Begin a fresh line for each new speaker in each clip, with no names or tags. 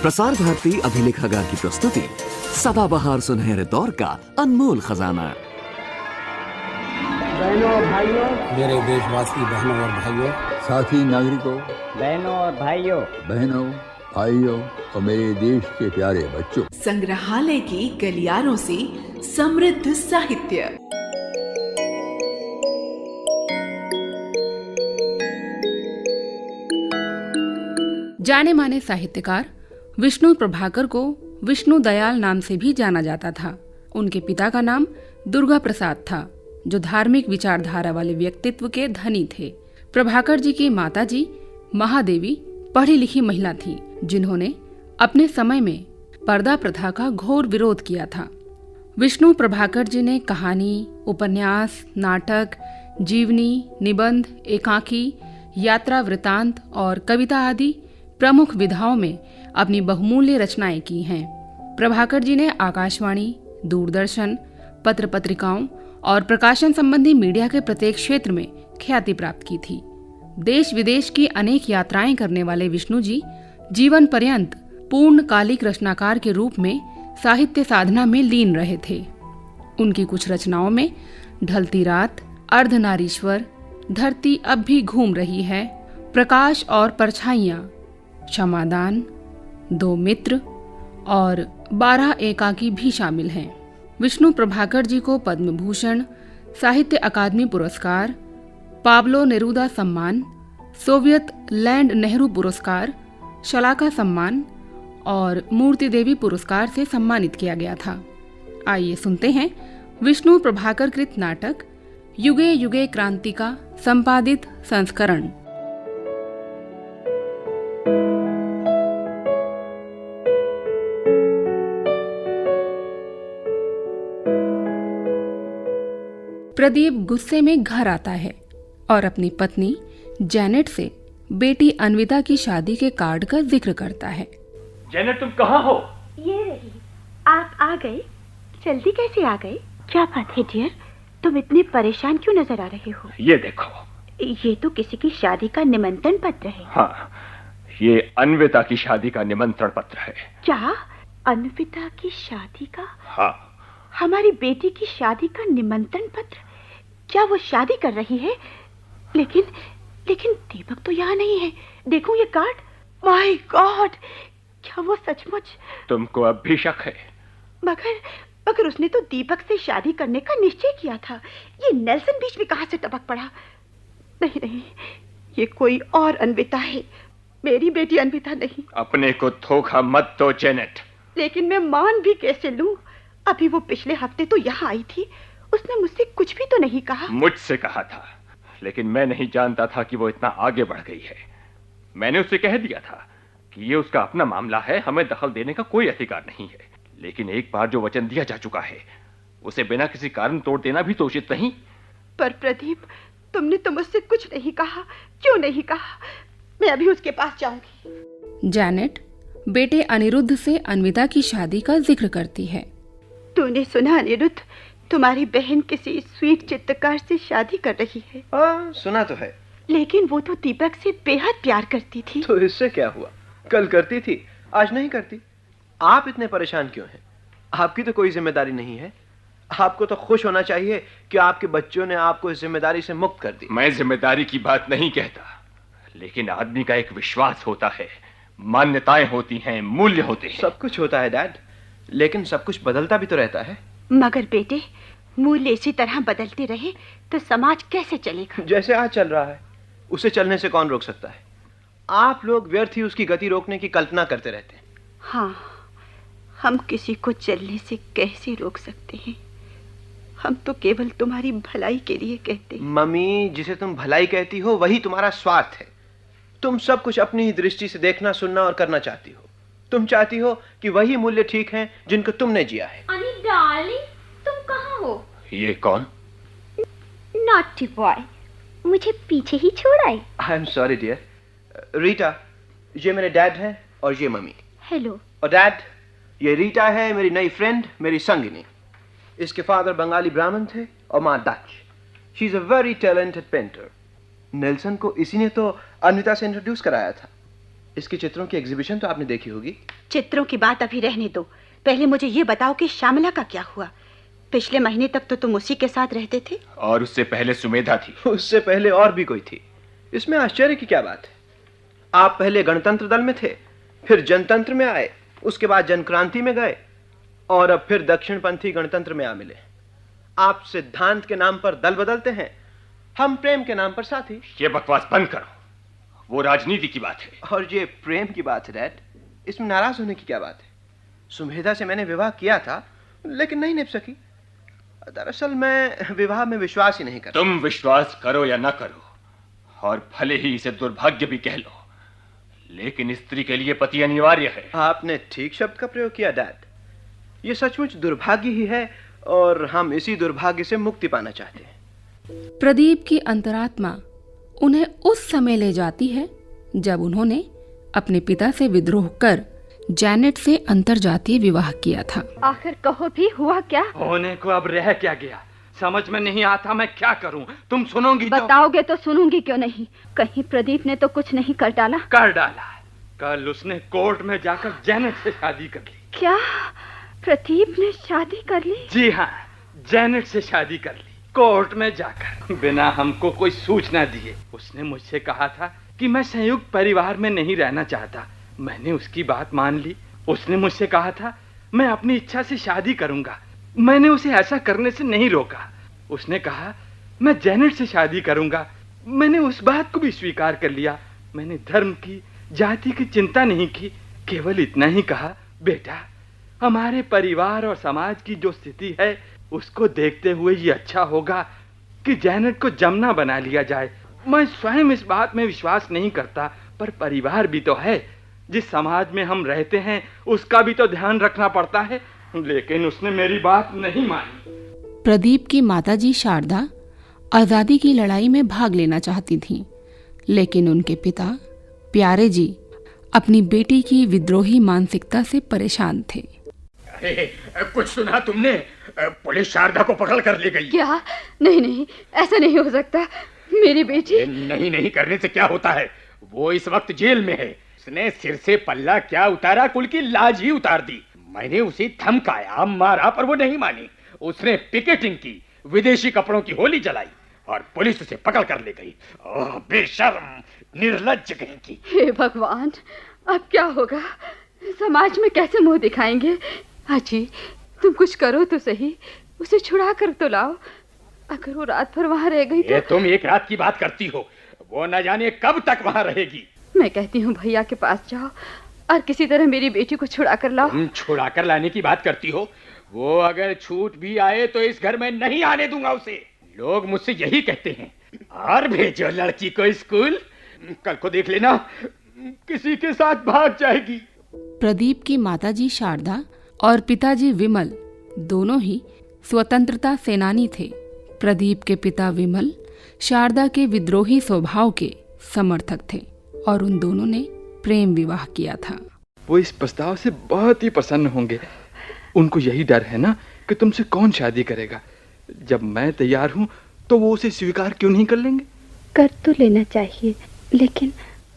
प्रसार भारती अभिलेखागार की प्रस्तुति सदाबहार सुनहरे दौर का अनमोल खजाना।
बहनों और भाइयों,
मेरे देशवासी बहनों और भाइयों,
साथी नागरिकों,
बहनों और भाइयों,
बहनों भाइयों और मेरे देश के प्यारे बच्चों,
संग्रहालय की गलियारों से समृद्ध साहित्य।
जाने माने साहित्यकार विष्णु प्रभाकर को विष्णु दयाल नाम से भी जाना जाता था। उनके पिता का नाम दुर्गा प्रसाद था, जो धार्मिक विचारधारा वाले व्यक्तित्व के धनी थे। प्रभाकर जी की माताजी महादेवी पढ़ी लिखी महिला थी, जिन्होंने अपने समय में पर्दा प्रथा का घोर विरोध किया था। विष्णु प्रभाकर जी ने कहानी, उपन्यास, नाटक, जीवनी, निबंध, एकांकी, यात्रा वृतांत और कविता आदि प्रमुख विधाओं में अपनी बहुमूल्य रचनाएं की हैं। प्रभाकर जी ने आकाशवाणी, दूरदर्शन, पत्र पत्रिकाओं और प्रकाशन संबंधी मीडिया के प्रत्येक क्षेत्र में ख्याति प्राप्त की थी। देश विदेश की अनेक यात्राएं करने वाले विष्णु जी जीवन पर्यंत पूर्णकालिक रचनाकार के रूप में साहित्य साधना में लीन रहे थे। उनकी कुछ रचनाओं में ढलती रात, अर्धनारीश्वर, धरती अब भी घूम रही है, प्रकाश और परछाइयां, क्षमादान, दो मित्र और 12 एकाकी भी शामिल हैं। विष्णु प्रभाकर जी को पद्म भूषण, साहित्य अकादमी पुरस्कार, पाब्लो नेरूदा सम्मान, सोवियत लैंड नेहरू पुरस्कार, शलाका सम्मान और मूर्ति देवी पुरस्कार से सम्मानित किया गया था। आइए सुनते हैं विष्णु प्रभाकर कृत नाटक युगे युगे क्रांति का संपादित संस्करण। प्रदीप गुस्से में घर आता है और अपनी पत्नी जैनेट से बेटी अन्विता की शादी के कार्ड का जिक्र करता है।
जैनेट, तुम कहाँ हो?
ये रही। आप आ गए? जल्दी कैसे आ गए? क्या बात है डियर, तुम इतने परेशान क्यों नजर आ रहे हो?
ये देखो।
ये तो किसी की शादी का निमंत्रण पत्र है।
हाँ, ये अन्विता की शादी का निमंत्रण पत्र है।
क्या? अन्विता की शादी का?
हाँ।
हमारी बेटी की शादी का निमंत्रण पत्र? क्या वो शादी कर रही है? लेकिन दीपक तो यहाँ नहीं है। देखूं ये कार्ड। माय गॉड, क्या वो सचमुच?
तुमको अब भी शक है?
मगर उसने तो दीपक से शादी करने का निश्चय किया था। ये नेल्सन बीच में कहां से टपक पड़ा? नहीं, ये कोई और अन्विता है, मेरी बेटी अन्विता नहीं।
अपने को धोखा मत दो जैनेट।
लेकिन मैं मान भी कैसे लूं? अभी वो पिछले हफ्ते तो यहाँ आई थी, उसने मुझसे कुछ भी तो नहीं कहा।
मुझसे कहा था, लेकिन मैं नहीं जानता था कि वो इतना आगे बढ़ गई है। मैंने उसे कह दिया था कि ये उसका अपना मामला है, हमें दखल देने का कोई अधिकार नहीं है। लेकिन एक बार जो वचन दिया जा चुका है, उसे बिना किसी कारण तोड़ देना भी तो उचित नहीं।
पर प्रदीप, तुमने तो मुझसे कुछ नहीं कहा। क्यों नहीं कहा? मैं अभी उसके पास जाऊंगी।
जैनेट बेटे अनिरुद्ध से अन्विता की शादी का जिक्र करती है।
तूने सुना अनिरुद्ध, तुम्हारी बहन किसी स्वीट चित्रकार से शादी कर रही है?
हाँ, सुना तो है।
लेकिन वो तो दीपक से बेहद प्यार करती थी।
तो इससे क्या हुआ? कल करती थी, आज नहीं करती। आप इतने परेशान क्यों हैं? आपकी तो कोई जिम्मेदारी नहीं है। आपको तो खुश होना चाहिए कि आपके बच्चों ने आपको इस जिम्मेदारी से मुक्त कर दी।
मैं जिम्मेदारी की बात नहीं कहता, लेकिन आदमी का एक विश्वास होता है, मान्यताएं होती हैं, मूल्य होते हैं।
सब कुछ होता है डैड, लेकिन सब कुछ बदलता भी तो रहता है।
मगर बेटे, मूल्य इसी तरह बदलते रहे तो समाज कैसे चलेगा?
जैसे आज चल रहा है, उसे चलने से कौन रोक सकता है? आप लोग व्यर्थ ही उसकी गति रोकने की कल्पना करते रहते हैं।
हाँ, हम किसी को चलने से कैसे रोक सकते हैं? हम तो केवल तुम्हारी भलाई के लिए कहते हैं।
मम्मी, जिसे तुम भलाई कहती हो वही तुम्हारा स्वार्थ है। तुम सब कुछ अपनी ही दृष्टि से देखना, सुनना और करना चाहती हो। तुम चाहती हो कि वही मूल्य ठीक हैं जिनको तुमने जिया है।
अनी डार्लिंग, तुम कहाँ हो?
ये कौन?
नॉटी बॉय, मुझे पीछे ही छोड़ आए।
I am sorry dear. Rita, ये मेरे डैड हैं और ये मम्मी।
हेलो।
और डैड, ये रीटा है, मेरी नई फ्रेंड, मेरी संगिनी। इसके फादर बंगाली ब्राह्मण थे और माँ Dutch. She is a very talented painter. Nelson को इसी ने तो अन्विता से इंट्रोड्यूस कराया था। इसके चित्रों की एग्जीबिशन तो आपने देखी होगी।
चित्रों की बात अभी रहने दो, पहले मुझे ये बताओ कि श्यामला का क्या हुआ। पिछले महीने तक तो तुम उसी के साथ रहते थे।
और उससे पहले सुमेधा थी।
उससे पहले और भी कोई थी। इसमें आश्चर्य की क्या बात है? आप पहले गणतंत्र दल में थे, फिर जनतंत्र में आए, उसके बाद जनक्रांति में गए और अब फिर दक्षिणपंथी गणतंत्र में आ मिले। आप सिद्धांत के नाम पर दल बदलते हैं, हम प्रेम के नाम पर साथी।
ये बकवास बंद करो, वो राजनीति की बात है।
और ये प्रेम की बात है डैड, इसमें नाराज होने की क्या बात है? सुमेधा से मैंने विवाह किया था लेकिन नहीं निभ सकी। दरअसल मैं विवाह में विश्वास ही नहीं करता।
तुम विश्वास करो या ना करो, और भले ही इसे दुर्भाग्य भी कह लो, लेकिन स्त्री के लिए पति अनिवार्य है।
आपने ठीक शब्द का प्रयोग किया डैड। ये सचमुच दुर्भाग्य ही है और हम इसी दुर्भाग्य से मुक्ति पाना चाहते हैं।
प्रदीप की अंतरात्मा उन्हें उस समय ले जाती है जब उन्होंने अपने पिता से विद्रोह कर जैनेट से अंतरजातीय विवाह किया था।
आखिर कहो भी हुआ क्या?
होने को अब रह क्या गया, समझ में नहीं आता मैं क्या करूं। तुम सुनोगी तो?
बताओगे तो सुनूंगी क्यों नहीं। कहीं प्रदीप ने तो कुछ नहीं कर डाला?
कर डाला। कल उसने कोर्ट में जाकर जैनेट से शादी कर ली।
क्या प्रदीप ने शादी कर ली?
जी हाँ, जैनेट से शादी कर ली कोर्ट में जाकर, बिना हमको कोई सूचना दिए। उसने मुझसे कहा था कि मैं संयुक्त परिवार में नहीं रहना चाहता। मैंने उसकी बात मान ली। उसने मुझसे कहा था मैं अपनी इच्छा से शादी करूंगा। मैंने उसे ऐसा करने से नहीं रोका। उसने कहा मैं जैनेट से शादी करूंगा। मैंने उस बात को भी स्वीकार कर लिया। मैंने धर्म की, जाति की चिंता नहीं की, केवल इतना ही कहा, बेटा हमारे परिवार और समाज की जो स्थिति है उसको देखते हुए ये अच्छा होगा कि जैनेट को जमना बना लिया जाए। मैं स्वयं इस बात में विश्वास नहीं करता, पर परिवार भी तो है। जिस समाज में हम रहते हैं उसका भी तो ध्यान रखना पड़ता है। लेकिन उसने मेरी बात नहीं मानी।
प्रदीप की माताजी शारदा आजादी की लड़ाई में भाग लेना चाहती थीं, लेकिन उनके पिता प्यारे जी अपनी बेटी की विद्रोही मानसिकता से परेशान थे।
कुछ सुना तुमने? पुलिस शारदा को पकड़ कर ले गई।
क्या? नहीं नहीं, ऐसा नहीं हो सकता। मेरी बेटी।
नहीं नहीं करने से क्या होता है, वो इस वक्त जेल में है। उसने सिर से पल्ला क्या उतारा, कुल की लाज ही उतार दी। मैंने उसे धमकाया, मारा, पर वो नहीं मानी। उसने पिकेटिंग की, विदेशी कपड़ों की होली जलाई और पुलिस उसे पकड़ कर ले गई। ओह बेशर्म, निर्लज्ज कहीं की।
हे भगवान, अब क्या होगा? समाज में कैसे मुंह दिखाएंगे? अजी तुम कुछ करो तो सही, उसे छुड़ा कर तो लाओ। अगर वो रात भर वहाँ रह गई तो।
तुम एक रात की बात करती हो, वो न जाने कब तक वहाँ रहेगी।
मैं कहती हूँ भैया के पास जाओ और किसी तरह मेरी बेटी को छुड़ा कर लाओ।
तुम छुड़ा कर लाने की बात करती हो? वो अगर छूट भी आए तो इस घर में नहीं आने दूंगा उसे। लोग मुझसे यही कहते हैं। और भेजो लड़की को स्कूल, कल को देख लेना किसी के साथ भाग जाएगी।
प्रदीप की माताजी शारदा और पिताजी विमल दोनों ही स्वतंत्रता सेनानी थे। प्रदीप के पिता विमल शारदा के विद्रोही स्वभाव के समर्थक थे और उन दोनों ने प्रेम विवाह किया था।
वो इस प्रस्ताव से बहुत ही प्रसन्न होंगे। उनको यही डर है ना कि तुमसे कौन शादी करेगा। जब मैं तैयार हूँ तो वो उसे स्वीकार क्यों नहीं कर लेंगे?
कर तो लेना चाहिए, लेकिन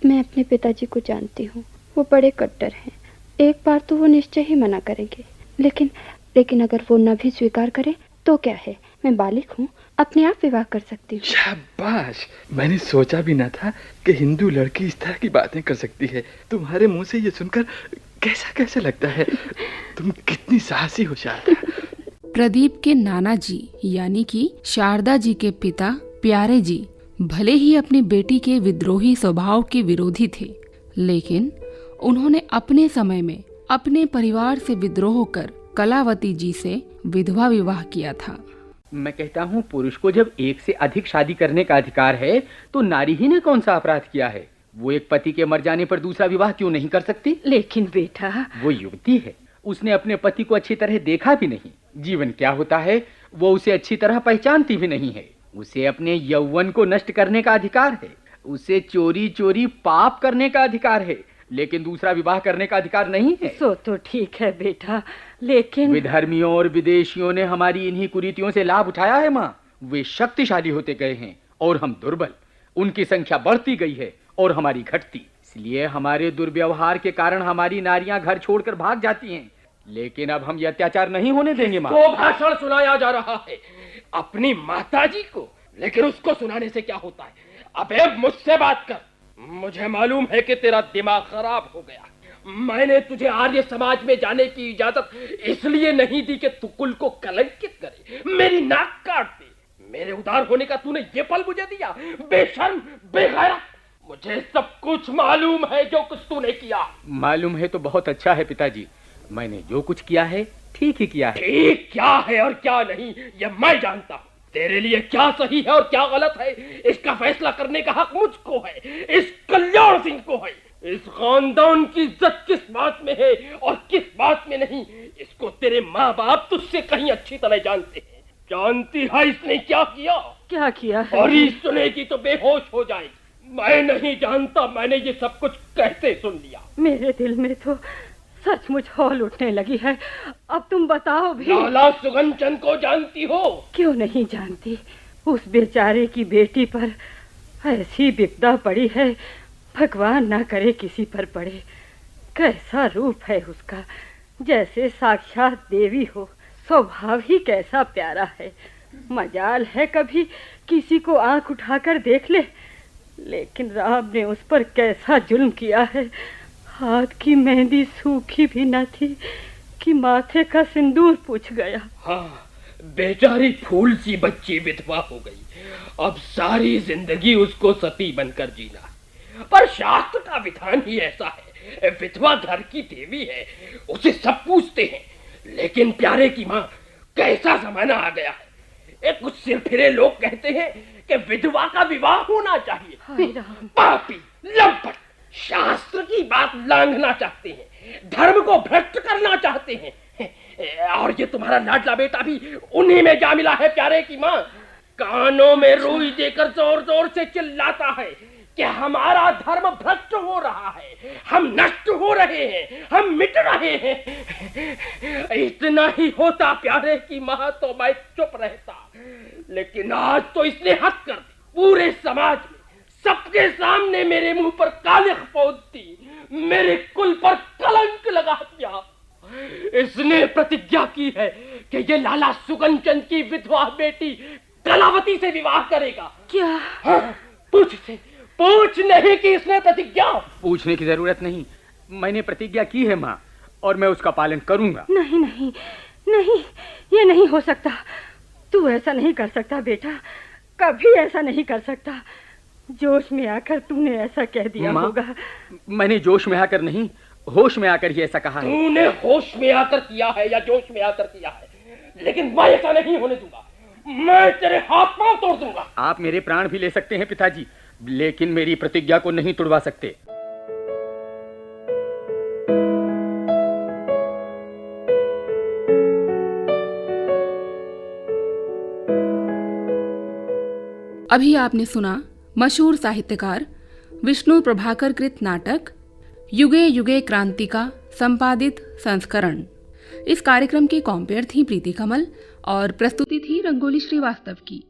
मैं अपने पिताजी को जानती हूँ, वो बड़े कट्टर हैं। एक बार तो वो निश्चय ही मना करेंगे, लेकिन अगर वो न भी स्वीकार करे तो क्या है, मैं बालिक हूँ, अपने आप विवाह कर सकती हूँ।
शाबाश, मैंने सोचा भी न था कि हिंदू लड़की इस तरह की बातें कर सकती है। तुम्हारे मुंह से ये सुनकर कैसा लगता है। तुम कितनी साहसी हो शारदा।
प्रदीप के नाना जी यानी कि शारदा जी के पिता प्यारे जी भले ही अपनी बेटी के विद्रोही स्वभाव के विरोधी थे, लेकिन उन्होंने अपने समय में अपने परिवार से विद्रोह कर कलावती जी से विधवा विवाह किया था।
मैं कहता हूँ पुरुष को जब एक से अधिक शादी करने का अधिकार है तो नारी ही ने कौन सा अपराध किया है? वो एक पति के मर जाने पर दूसरा विवाह क्यों नहीं कर सकती?
लेकिन बेटा,
वो युवती है, उसने अपने पति को अच्छी तरह देखा भी नहीं। जीवन क्या होता है वो उसे अच्छी तरह पहचानती भी नहीं है। उसे अपने यौवन को नष्ट करने का अधिकार है, उसे चोरी चोरी पाप करने का अधिकार है, लेकिन दूसरा विवाह करने का अधिकार नहीं है।
सो तो ठीक है बेटा, लेकिन
विधर्मियों और विदेशियों ने हमारी इन्हीं कुरीतियों से लाभ उठाया है माँ। वे शक्तिशाली होते गए हैं और हम दुर्बल। उनकी संख्या बढ़ती गई है और हमारी घटती। इसलिए हमारे दुर्व्यवहार के कारण हमारी नारियां घर छोड़कर भाग जाती हैं। लेकिन अब हम ये अत्याचार नहीं होने देंगे माँ।
तो भाषण सुनाया जा रहा है अपनी माताजी को, लेकिन उसको सुनाने से क्या होता है? अबे मुझसे बात कर। मुझे मालूम है कि तेरा दिमाग खराब हो गया। मैंने तुझे आर्य समाज में जाने की इजाजत इसलिए नहीं दी कि तू कुल को कलंकित करे, मेरी नाक काट दे। मेरे उदार होने का तूने ये फल मुझे दिया, बेशर्म बेगैरत। मुझे सब कुछ मालूम है जो कुछ तूने किया।
मालूम है तो बहुत अच्छा है पिताजी। मैंने जो कुछ किया है ठीक ही किया है।
ठीक क्या है और क्या नहीं ये मैं जानता हूँ। तेरे लिए क्या सही है और क्या गलत है इसका फैसला करने का हक मुझको है, इस कल्याण सिंह को है। इस खानदान की इज्जत किस बात में है और किस बात में नहीं, इसको तेरे माँ बाप तुझसे कहीं अच्छी तरह जानते हैं। जानती है इसने क्या किया?
क्या किया है?
और ये सुनेगी तो बेहोश हो जाएगी। मैं नहीं जानता मैंने ये सब कुछ कैसे सुन लिया।
मेरे दिल में तो सचमुच हौल उठने लगी है। अब तुम बताओ भी।
लाला सुगंचन को जानती हो?
क्यों नहीं जानती। उस बेचारे की बेटी पर ऐसी विपदा पड़ी है, भगवान ना करे किसी पर पड़े। कैसा रूप है उसका, जैसे साक्षात देवी हो। स्वभाव ही कैसा प्यारा है। मजाल है कभी किसी को आंख उठाकर देख ले। लेकिन राम ने उस पर कैसा जुल्म किया है। हाथ की मेहंदी सूखी भी न थी कि माथे का सिंदूर पूछ गया।
हाँ, बेचारी फूल सी बच्ची विधवा हो गई। अब सारी जिंदगी उसको सती बनकर जीना। पर शास्त्र का विधान ही ऐसा है, विधवा घर की देवी है, उसे सब पूछते हैं। लेकिन प्यारे की माँ, कैसा जमाना आ गया है। एक कुछ सिरफिरे लोग कहते हैं कि विधवा का विवाह होना चाहिए। पापी लंपट शास्त्र की बात लांघना चाहते हैं, धर्म को भ्रष्ट करना चाहते हैं। और ये तुम्हारा लाडला बेटा भी उन्हीं में जा मिला है प्यारे की माँ। कानों में रुई देकर जोर जोर से चिल्लाता है कि हमारा धर्म भ्रष्ट हो रहा है, हम नष्ट हो रहे हैं, हम मिट रहे हैं। इतना ही होता प्यारे की माँ तो मैं चुप रहता। लेकिन आज तो इसने हद कर दी। पूरे समाज में सबके सामने मेरे मुंह पर कालिख पोत दी, मेरे कुल पर कलंक लगा दिया। इसने प्रतिज्ञा की है कि ये लाला सुगंचन की विधवा बेटी कलावती से विवाह करेगा।
क्या?
हाँ, पूछ नहीं कि इसने प्रतिज्ञा।
पूछने की जरूरत नहीं, मैंने प्रतिज्ञा की है माँ, और मैं उसका पालन करूंगा।
नहीं नहीं नहीं, ये नहीं हो सकता। तू ऐसा नहीं कर सकता बेटा, कभी ऐसा नहीं कर सकता। जोश में आकर तूने ऐसा कह दिया होगा।
मैंने जोश में आकर नहीं, होश में आकर ही ऐसा कहा है।
तूने होश में आकर किया है या जोश में आकर किया है, लेकिन मैं ऐसा नहीं होने दूंगा। मैं तेरे हाथ पांव तोड़ दूंगा।
आप मेरे प्राण भी ले सकते हैं पिताजी, लेकिन मेरी प्रतिज्ञा को नहीं तोड़वा सकते।
अभी आपने सुना मशहूर साहित्यकार विष्णु प्रभाकर कृत नाटक युगे युगे क्रांति का संपादित संस्करण। इस कार्यक्रम की कॉम्पेयर थी प्रीति कमल और प्रस्तुति थी रंगोली श्रीवास्तव की।